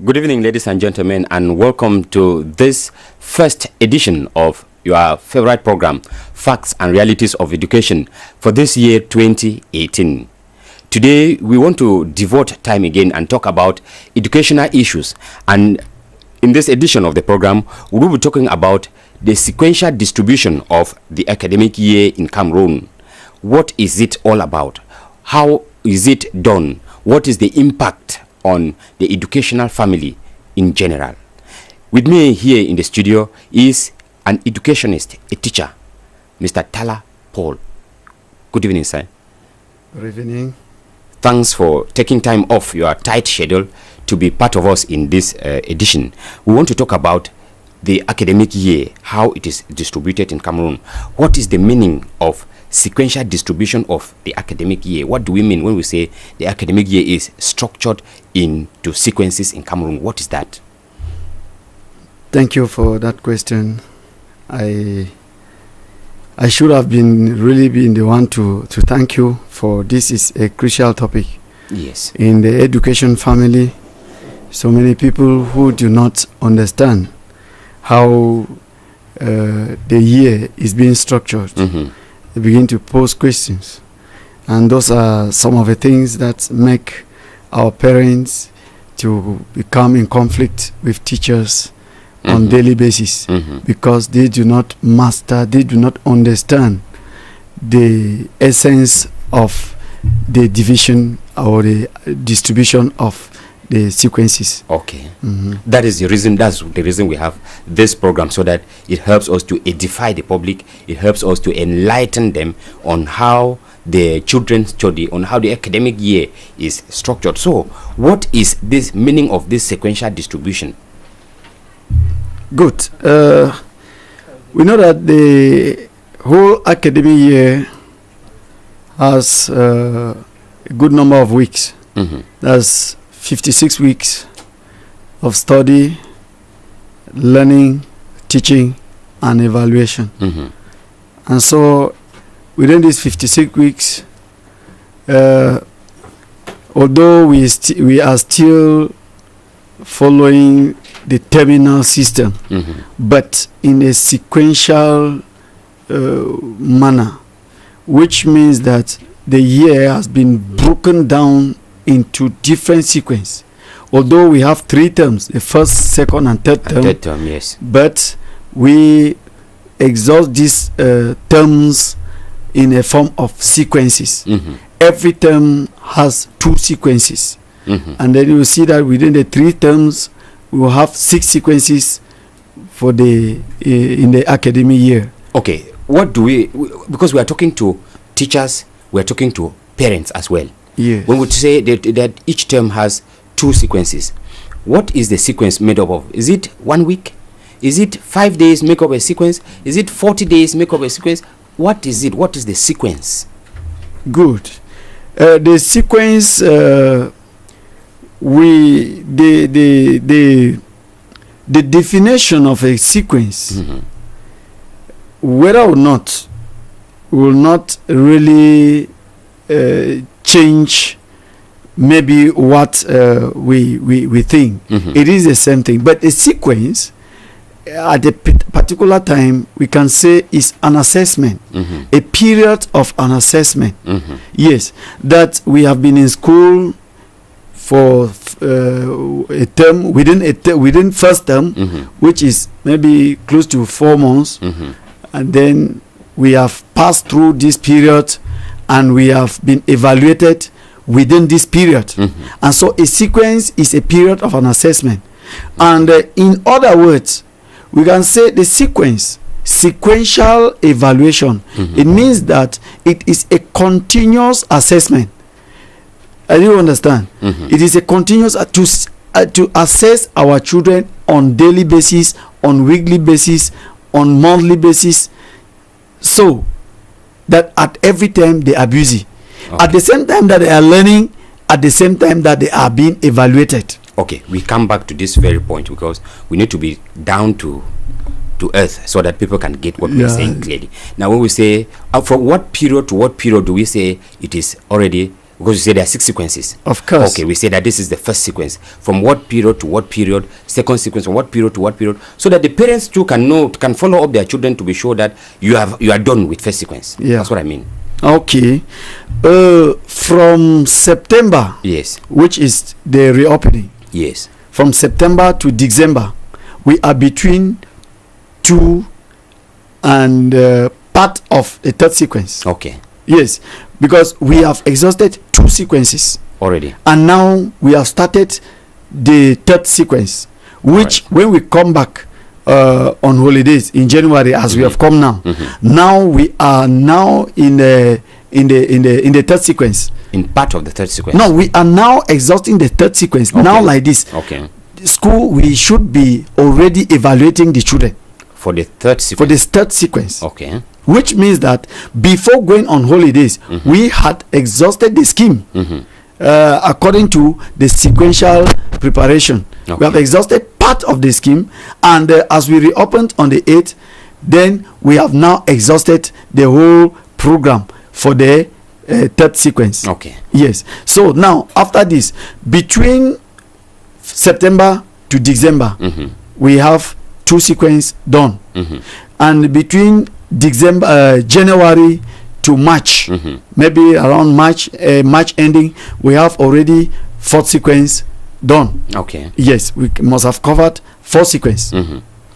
Good evening, ladies and gentlemen, and welcome to this first edition of your favorite program, Facts and Realities of Education, for this year 2018. Today, we want to devote time again and talk about educational issues. And in this edition of the program, we will be talking about the sequential distribution of the academic year in Cameroon. What is it all about? How is it done? What is the impact on the educational family in general? With me here in the studio is an educationist, a teacher, Mr. Tala Paul. Good evening, sir. Good evening. Thanks for taking time off your tight schedule to be part of us in this edition. We want to talk about the academic year, how it is distributed in Cameroon. What is the meaning of sequential distribution of the academic year? What do we mean when we say the academic year is structured into sequences in Cameroon? What is that? Thank you for that question. I should have really been the one to thank you, for this is a crucial topic. Yes. In the education family, so many people who do not understand how the year is being structured. Mm-hmm. They begin to pose questions, and those are some of the things that make our parents to become in conflict with teachers on daily basis, because they do not master, they do not understand the essence of the division or the distribution of the sequences. Okay. That is the reason. That's the reason we have this program, so that it helps us to edify the public. It helps us to enlighten them on how the children study, on how the academic year is structured. So, what is this meaning of this sequential distribution? Good. We know that the whole academic year has a good number of weeks. That's 56 weeks of study, learning, teaching, and evaluation. And so within these 56 weeks, although we are still following the terminal system, but in a sequential manner, which means that the year has been broken down into different sequence. Although we have 3 terms, the first, second, and third term. Third term, yes. But we exhaust these terms in a form of sequences. Every term has 2 sequences. And then you will see that within the 3 terms, we will have 6 sequences for the in the academic year. Okay, what do we, because we are talking to teachers, we are talking to parents as well. Yes. When we say that each term has 2 sequences, what is the sequence made up of? Is it 1 week? Is it 5 days make up a sequence? Is it 40 days make up a sequence? What is it? What is the sequence? Good. The sequence, the definition of a sequence, whether or not, will not really change maybe what we think. It is the same thing, but a sequence at a particular time, we can say, is an assessment, a period of an assessment. Yes, that we have been in school for a term, within first term, which is maybe close to 4 months, and then we have passed through this period and we have been evaluated within this period. And so a sequence is a period of an assessment. And in other words, we can say the sequential evaluation, it means that it is a continuous assessment. I do understand. It is a continuous to assess our children on daily basis, on weekly basis, on monthly basis, so that at every time they are busy. At the same time that they are learning, at the same time that they are being evaluated. Okay, we come back to this very point because we need to be down to earth so that people can get what we're saying clearly. Now, when we say from what period to what period do we say it is already Because you say there are 6 sequences. Of course. Okay, we say that this is the first sequence. From what period to what period? Second sequence from what period to what period? So that the parents too can follow up their children to be sure that you are done with first sequence. Yeah. That's what I mean. Okay. From September. Yes. Which is the reopening. Yes. From September to December, we are between 2 and part of the third sequence. Okay. Yes, because we have exhausted 2 sequences Already. and now we have started the third sequence, which when we come back on holidays in January, as we have come now, now we are now in the third sequence. In part of the third sequence. No, we are now exhausting the third sequence. Okay. Now like this. Okay. School, we should be already evaluating the children For the third sequence. for the third sequence. Okay. Which means that before going on holidays, we had exhausted the scheme according to the sequential preparation. Okay. We have exhausted part of the scheme, and as we reopened on the 8th, then we have now exhausted the whole program for the third sequence. Okay. Yes. So now, after this, between September to December, we have 2 sequence done, and between January to March, maybe around March ending, we have already 4th sequence done. Okay. Yes, we must have covered 4 sequence.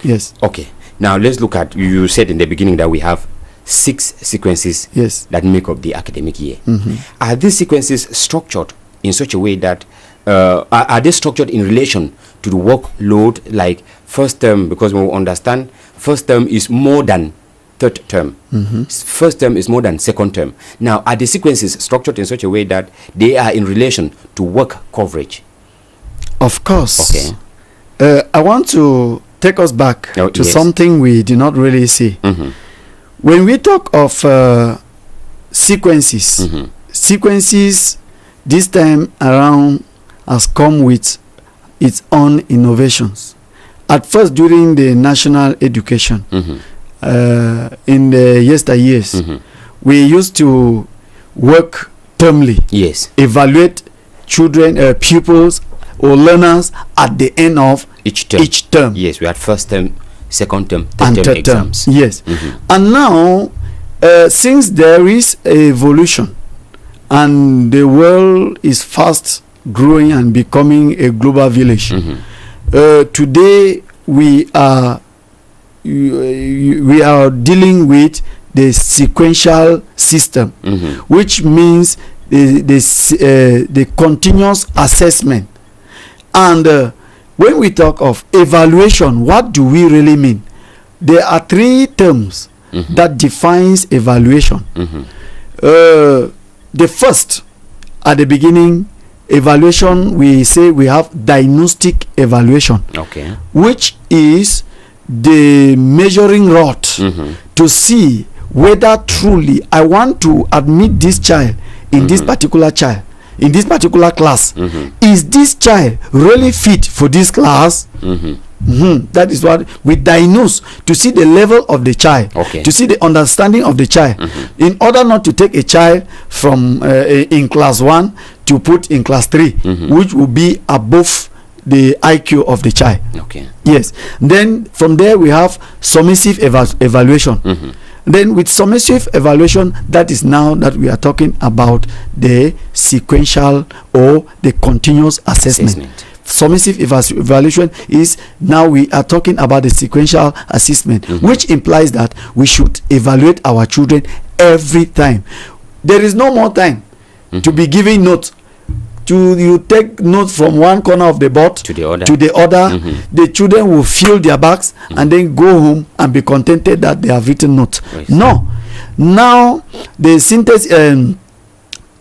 Yes. Okay. Now let's look at, you said in the beginning that we have 6 sequences Yes. that make up the academic year. Are these sequences structured in such a way that are they structured in relation to the workload, like first term? Because we understand first term is more than third term. First term is more than second term. Now, are the sequences structured in such a way that they are in relation to work coverage? Of course. Okay. I want to take us back to yes. something we did not really see. When we talk of sequences, sequences this time around has come with its own innovations. At first, during the national education, in the yesteryears, we used to work termly. Yes. Evaluate children, pupils or learners at the end of Each term. term. Yes, we had first term, second term, And third term third term. exams. Yes. And now, since there is evolution and the world is fast growing and becoming a global village, today we are dealing with the sequential system, which means the continuous assessment. And when we talk of evaluation, what do we really mean? There are 3 terms that defines evaluation. The first, at the beginning, evaluation, we say we have diagnostic evaluation, Okay. which is the measuring rod to see whether truly I want to admit this child in this particular class. Is this child really fit for this class? That is what we diagnose, to see the level of the child, Okay. to see the understanding of the child, in order not to take a child from in class 1 to put in class 3, which will be above the IQ of the child. Okay. Yes. Then from there we have summative evaluation. Then with summative evaluation, that is now that we are talking about the sequential or the continuous assessment. Summative evaluation is now we are talking about the sequential assessment, which implies that we should evaluate our children every time. There is no more time to be giving notes. You take notes from one corner of the board To the other. The children will fill their bags and then go home and be contented that they have written notes. Yes. No, now the synthesis,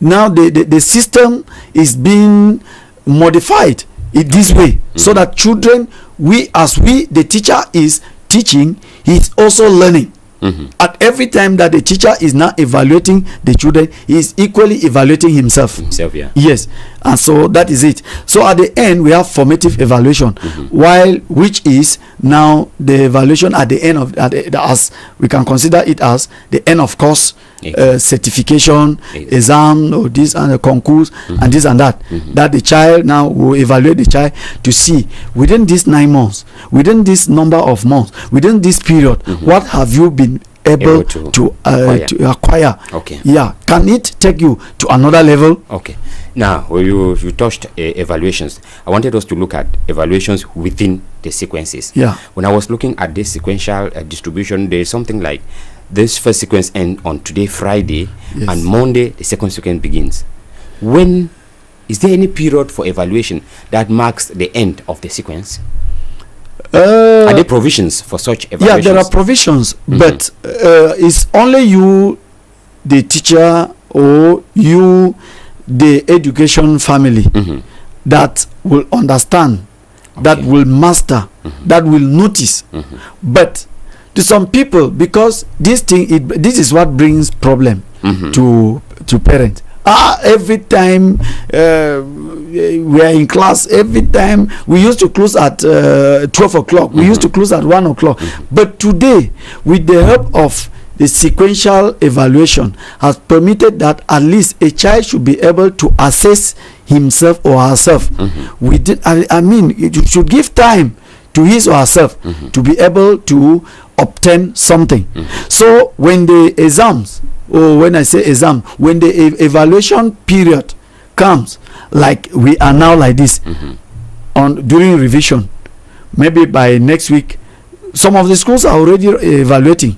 now the system is being modified in this way, so that children, the teacher is teaching, he is also learning. At every time that the teacher is now evaluating the children, he is equally evaluating himself. Yeah. Yes, and so that is it. So at the end we have formative evaluation, which is now the evaluation at the end of as we can consider it as the end of course certification, exam, or this and the concours, and this and that. That the child now will evaluate the child to see within these 9 months, within this number of months, within this period, what have you been able to acquire. Okay. Yeah. Can it take you to another level? Okay. Now, you touched evaluations. I wanted us to look at evaluations within the sequences. Yeah. When I was looking at this sequential distribution, there is something like this first sequence ends on today, Friday, and Monday, the second sequence begins. When is there any period for evaluation that marks the end of the sequence? Are there provisions for such evaluations? Yeah, there are provisions, but it's only you, the teacher, or you, the education family, that will understand, that will master, that will notice. But to some people, because this is what brings problem to parents. Every time we are in class, every time we used to close at 12 o'clock, we used to close at 1 o'clock. But today, with the help of the sequential evaluation, has permitted that at least a child should be able to assess himself or herself. I mean, it should give time to his or herself to be able to obtain something. So when the exams, or when I say exam, when the evaluation period comes, like we are now like this, during revision, maybe by next week, some of the schools are already evaluating.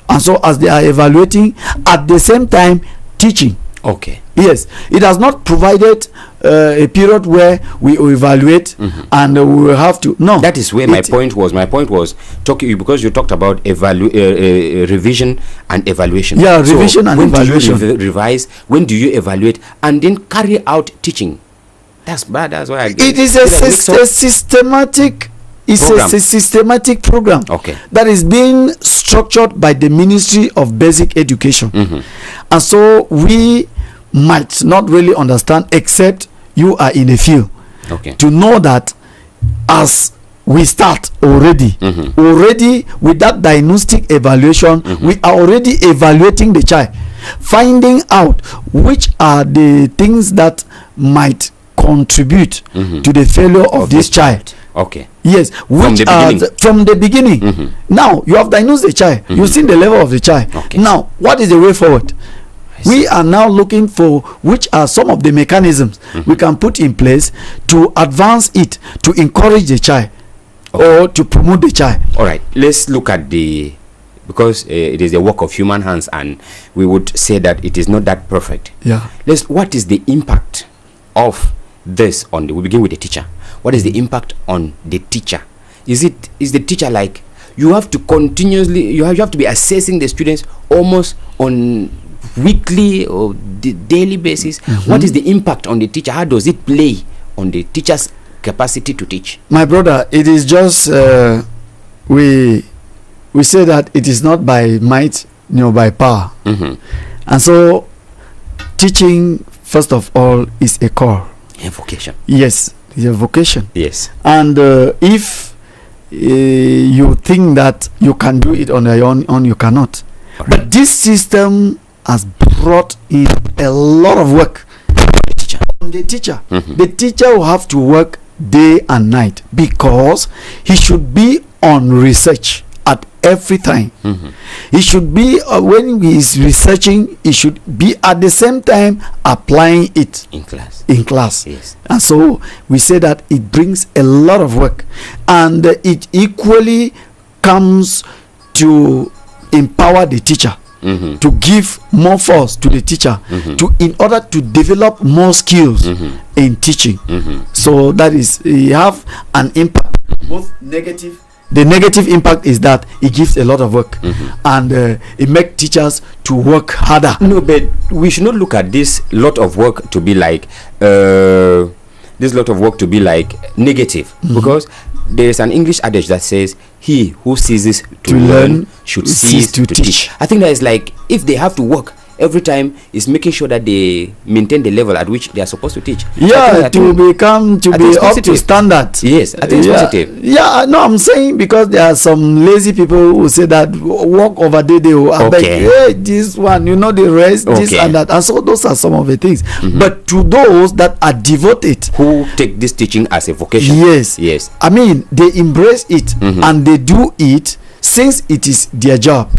And so as they are evaluating, at the same time teaching. Okay. Yes, it has not provided a period where we evaluate and we will have to. No, that is where my point was. My point was talking because you talked about revision and evaluation. Yeah, revision and evaluation. When do you revise? When do you evaluate? And then carry out teaching. That's bad. That's why it is a systematic. It's a systematic program that is being structured by the Ministry of Basic Education, and so we might not really understand, except you are in a field, to know that as we start already with that diagnostic evaluation, we are already evaluating the child, finding out which are the things that might contribute to the failure of this child. Okay. Yes, which from the beginning. Now you have diagnosed the child, you've seen the level of the child. Now, what is the way forward? We are now looking for which are some of the mechanisms we can put in place to advance it, to encourage the child, or to promote the child. All right, let's look at because it is a work of human hands, and we would say that it is not that perfect. Yeah. What is the impact of this on we begin with the teacher. What is the impact on the teacher? Is the teacher like you have to continuously you have to be assessing the students almost on weekly or daily basis? What is the impact on the teacher? How does it play on the teacher's capacity to teach? My brother, it is just we say that it is not by might nor by power. And so teaching, first of all, is a call. A vocation. Yes, it's a vocation. Yes. And if you think that you can do it on your own, you cannot. Right. But this system has brought in a lot of work on the teacher. The teacher will have to work day and night because he should be on research at every time. He should be when he is researching, he should be at the same time applying it in class. Yes. And so we say that it brings a lot of work, and it equally comes to empower the teacher, to give more force to the teacher, in order to develop more skills in teaching. So that is, you have an impact, both negative. The negative impact is that it gives a lot of work, and it makes teachers to work harder. No, but we should not look at this lot of work to be like negative, because there is an English adage that says, "He who ceases to learn should cease to teach." I think that is like if they have to work every time is making sure that they maintain the level at which they are supposed to teach. Yeah, to be up to standard. Yes, I think it's positive. Yeah, no, I'm saying because there are some lazy people who say that work over day they will hey, this one, you know, the rest, this and that. And so those are some of the things. But to those that are devoted, who take this teaching as a vocation, yes, I mean, they embrace it and they do it since it is their job.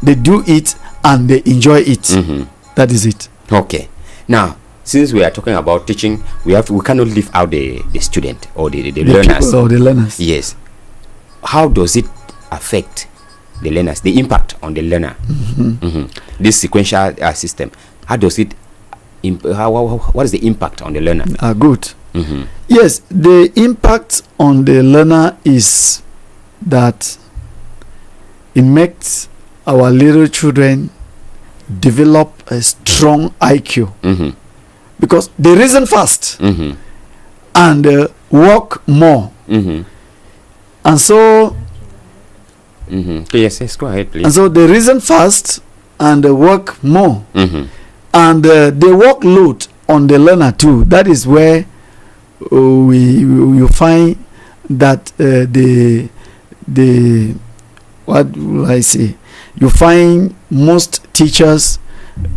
They do it and they enjoy it. That is it. Okay. Now, since we are talking about teaching, we cannot leave out the student or the learners. Or the learners. Yes. How does it affect the learners? The impact on the learner. This sequential system. How does it? What is the impact on the learner? Good. Yes, the impact on the learner is that it makes our little children develop a strong IQ because they reason fast and work more. And so yes, go ahead, please. And so they reason fast and work more. And the workload on the learner too, that is where you find that the what will I say, you find most teachers,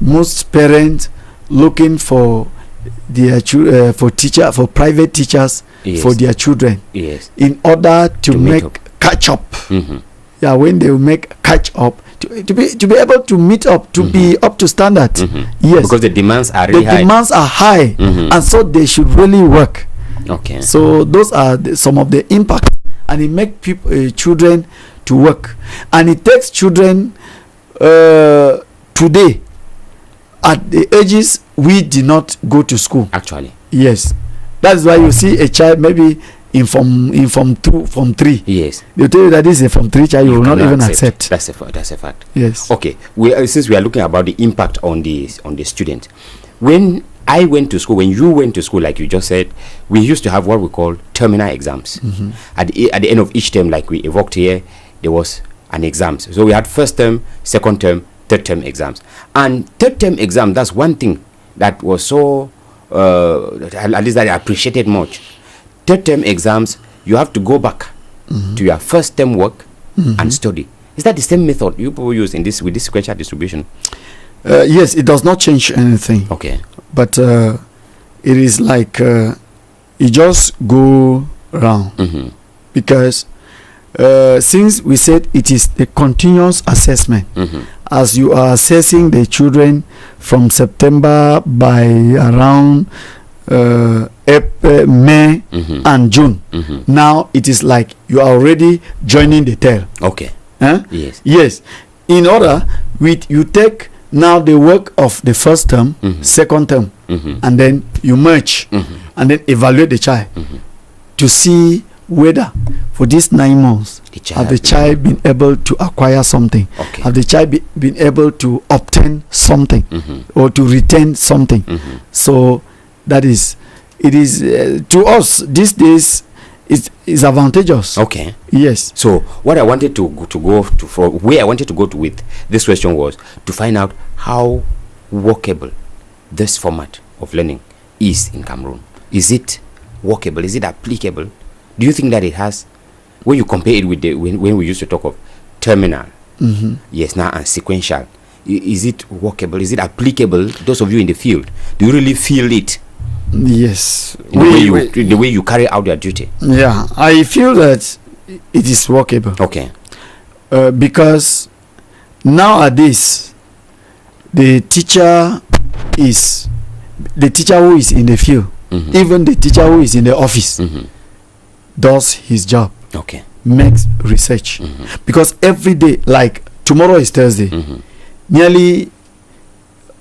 most parents looking for their for private teachers for their children, in order to make catch up. Yeah, when they will make catch up, to be able to meet up, to be up to standard. Yes, because the demands are really high. The demands are high, and so they should really work. Okay. So those are some of the impact, and it make people children to work, and it takes children today at the ages we did not go to school. Actually, yes, that's why you see a child maybe in form 2, form 3. Yes, they tell you that this is a form 3 child, you will not even accept. That's a fact. Yes. Okay. Since we are looking about the impact on the student, when I went to school, when you went to school, like you just said, we used to have what we call terminal exams. At the end of each term, like we evoked here, there was an exam. So we had first term, second term, third term exams. And third term exam, that's one thing that was so, at least that I appreciated much. Third term exams, you have to go back to your first term work and study. Is that the same method you people use in this with this sequential distribution? Yes, it does not change anything. Okay. But it is like you just go round because since we said it is a continuous assessment, as you are assessing the children from September by around April, May and June. Now it is like you are already joining the tail. Okay. Yes. Yes. In order you take now the work of the first term, second term, and then you merge and then evaluate the child to see whether for these 9 months have the child been able to acquire something, have the child been able to obtain something or to retain something. So that is, it is to us these days is advantageous. Okay. Yes. So what I wanted to go to, for where I wanted to go to with this question was to find out how workable this format of learning is in Cameroon. Is it workable? Is it applicable? Do you think that it has, when you compare it with when we used to talk of terminal, yes, now and sequential, is it workable? Is it applicable? Those of you in the field, do you really feel it? Yes. The way you carry out your duty. Yeah, I feel that it is workable. Okay. Because nowadays the teacher who is in the field, even the teacher who is in the office, does his job. Okay. Makes research. Because every day, like tomorrow is Thursday, nearly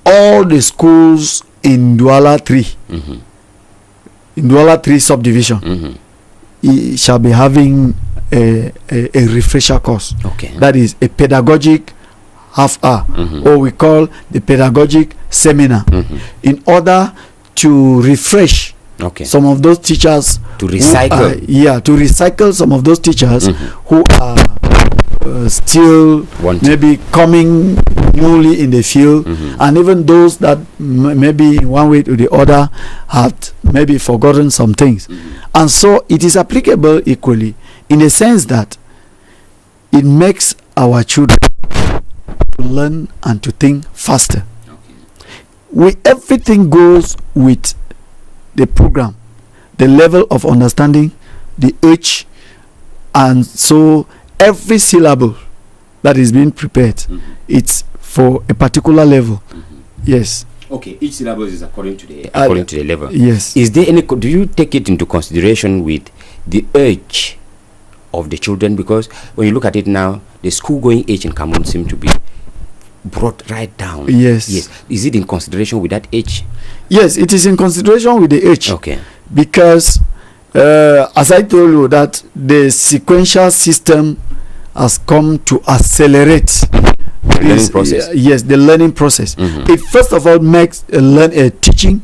all the schools in Douala 3, in Douala 3 subdivision, shall be having a refresher course. Okay. That is a pedagogic half hour, or we call the pedagogic seminar, in order to refresh some of those teachers, to recycle. To recycle some of those teachers who are still maybe coming newly in the field, and even those that maybe in one way or the other had maybe forgotten some things. And so it is applicable equally in the sense that it makes our children to learn and to think faster. Everything goes with the program, the level of understanding, the age, and so every syllable that is being prepared, it's for a particular level. Yes. Okay, each syllable is according to the level. Yes. Is there any? Do you take it into consideration with the age of the children? Because when you look at it now, the school-going age in Cameroon seems to be brought right down. Yes. Yes. Is it in consideration with that age? Yes, it is in consideration with the age. Okay. Because as I told you, that the sequential system has come to accelerate the learning process. Yes, the learning process. It first of all makes teaching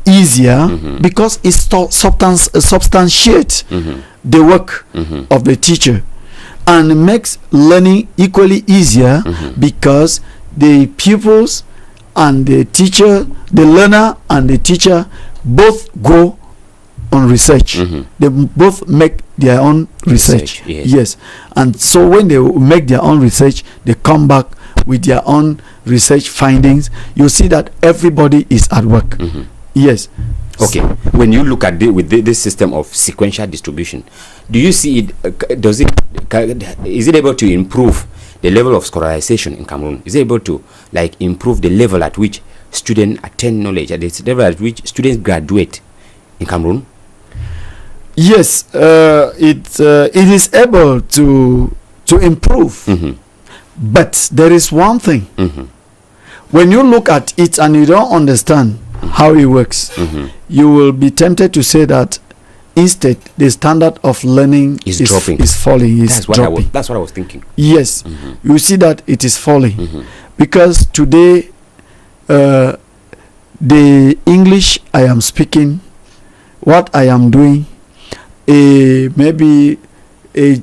easier because it substantiates the work of the teacher, and makes learning equally easier because the pupils and the teacher, the learner and the teacher, both go on research. They both make their own research. Yes. And so when they make their own research, they come back with their own research findings. You see that everybody is at work. Yes. Okay. When you look at this system of sequential distribution, do you see it? Is it able to improve the level of scholarization in Cameroon? Is it able to improve the level at which students attain knowledge, at the level at which students graduate in Cameroon? Yes, it is able to improve. But there is one thing. When you look at it and you don't understand how it works, you will be tempted to say that instead the standard of learning is dropping, is falling, dropping. That's what I was thinking. Yes, you see that it is falling because today the English I am speaking, what I am doing, maybe a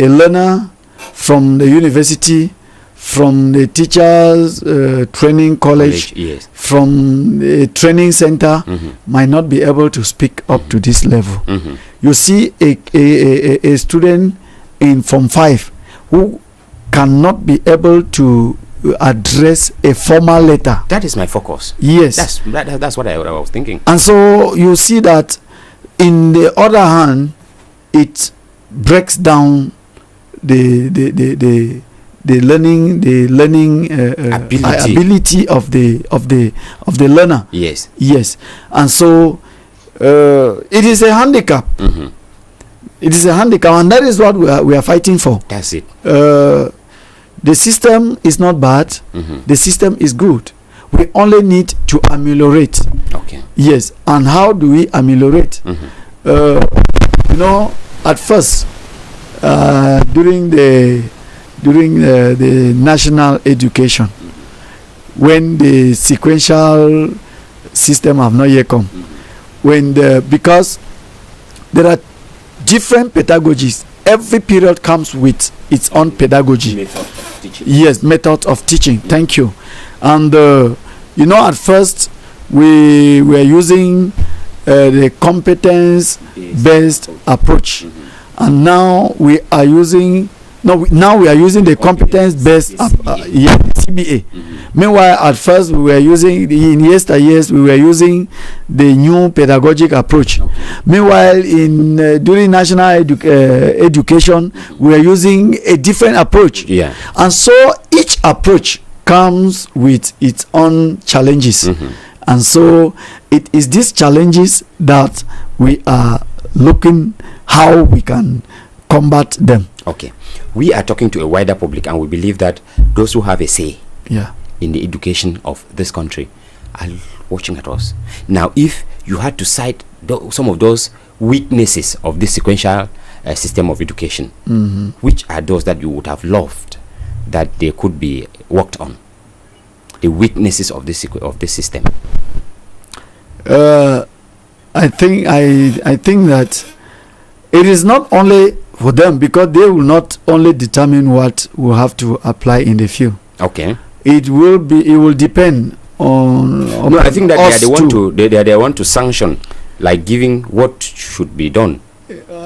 learner from the university, from the teachers training college, from a training center, might not be able to speak up to this level. You see a student in Form 5 who cannot be able to address a formal letter. That is my focus. Yes. That's what I was thinking. And so you see that in the other hand, it breaks down the learning ability of the learner. Yes. And so it is a handicap. It is a handicap, and that is what we are fighting for. That's it. The system is not bad. The system is good. We only need to ameliorate. Okay. Yes. And how do we ameliorate? At first, during the national education, when the sequential system have not yet come, because there are different pedagogies. Every period comes with its own pedagogy. Method of teaching. Yes, method of teaching. Thank you. And at first we were using the competence-based approach, and now we are using the competence-based CBA. Meanwhile, at first we were using in yesteryears we were using the new pedagogic approach. Meanwhile, during national education we were using a different approach. And so each approach comes with its own challenges. And so it is these challenges that we are looking how we can combat them. Okay, we are talking to a wider public, and we believe that those who have a say in the education of this country are watching at us. Now, if you had to cite some of those weaknesses of this sequential system of education, which are those that you would have loved that they could be worked on? The weaknesses of this system. I think that it is not only for them, because they will not only determine what will have to apply in the field. Okay. It will depend on no, I think that they want to sanction, like giving what should be done.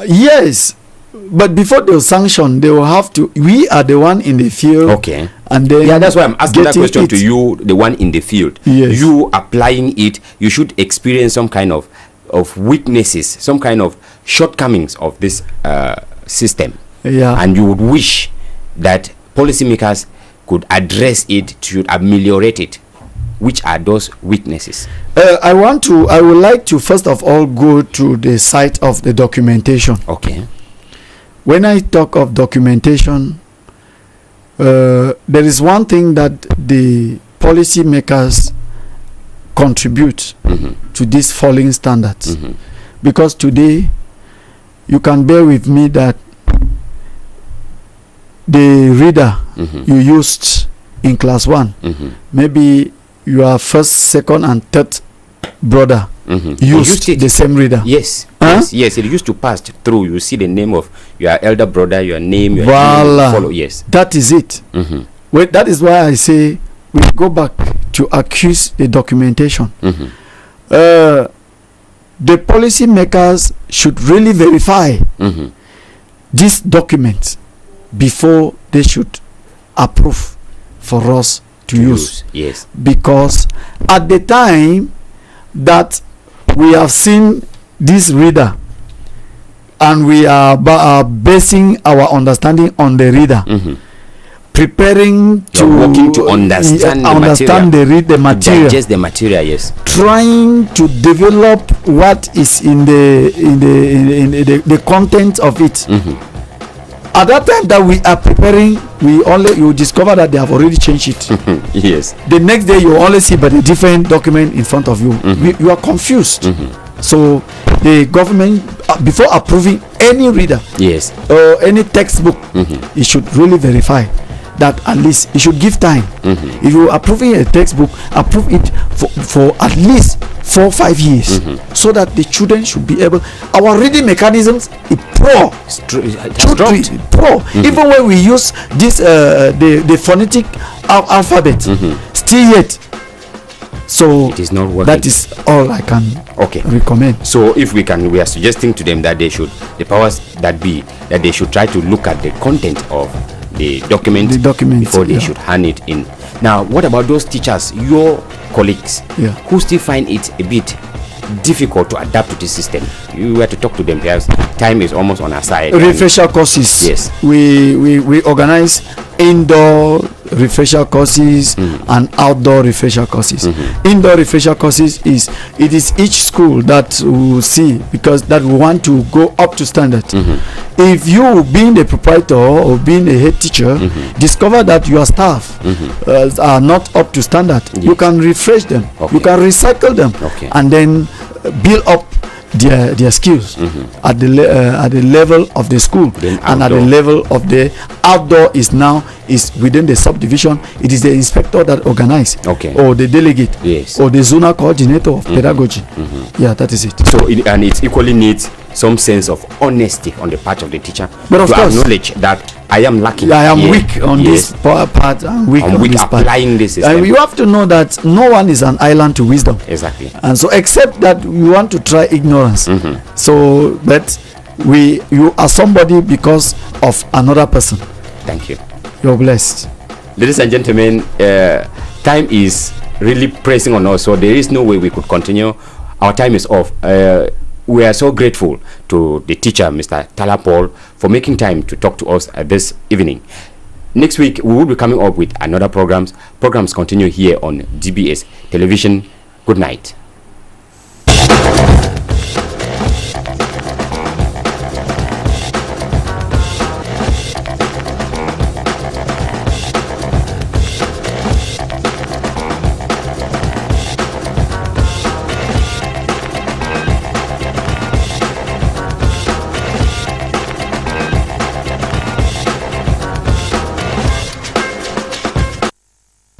Yes, but before they will sanction, they will have to. We are the one in the field. Okay. And then that's why I'm asking that question to you, the one in the field. Yes. You applying it, you should experience some kind of weaknesses, some kind of shortcomings of this system. Yeah. And you would wish that policymakers could address it, should ameliorate it. Which are those weaknesses? I would like to first of all go to the site of the documentation. Okay. When I talk of documentation, there is one thing that the policymakers contribute to these falling standards. Because today, you can bear with me that the reader you used in class 1, maybe your first, second, and third brother used the same reader. Yes. Huh? Yes. It used to pass through. You see the name of your elder brother, your name, your voila. name, follow. Yes. That is it. Well, that is why I say we go back to accuse the documentation. The policy makers should really verify these documents before they should approve for us to use. Yes. Because at the time that we have seen this reader and we are basing our understanding on the reader, preparing working to understand the material, the material, digest the material. Yes. Trying to develop what is in the content of it. At that time that we are preparing, you discover that they have already changed it. Yes. The next day you only see but a different document in front of you. You are confused. So the government, before approving any reader, yes, or any textbook, it should really verify that at least it should give time. If you are approving a textbook, approve it for at least 4 or 5 years, so that the children should be able. Our reading mechanisms is pro. Even when we use this the phonetic alphabet, still yet. So it is not working. That is all I can recommend. So if we are suggesting to them that they should, the powers that be, that they should try to look at the content of the document before they should hand it in. Now, what about those teachers, your colleagues, who still find it a bit difficult to adapt to the system? You were to talk to them, because time is almost on our side. Refresher courses. Yes. We organize indoor refresher courses and outdoor refresher courses. Indoor refresher courses is each school that will see, because that we want to go up to standard. If you, being the proprietor or being a head teacher, discover that your staff are not up to standard, you can refresh them, you can recycle them, and then build up their skills at the level of the school. And at the level of the outdoor is within the subdivision. It is the inspector that organize, or the delegate, or the zonal coordinator of pedagogy. That is it. So and it equally needs some sense of honesty on the part of the teacher, but of course, acknowledge that I am lacking. I am weak on this part. I'm weak on this part. Applying this system. And you have to know that no one is an island to wisdom. Exactly. And so, except that we want to try ignorance. So, but you are somebody because of another person. Thank you. You're blessed. Ladies and gentlemen, time is really pressing on us, so there is no way we could continue. Our time is off. We are so grateful to the teacher, Mr. Tala Paul, for making time to talk to us this evening. Next week, we will be coming up with another programs. Programs continue here on DBS Television. Good night.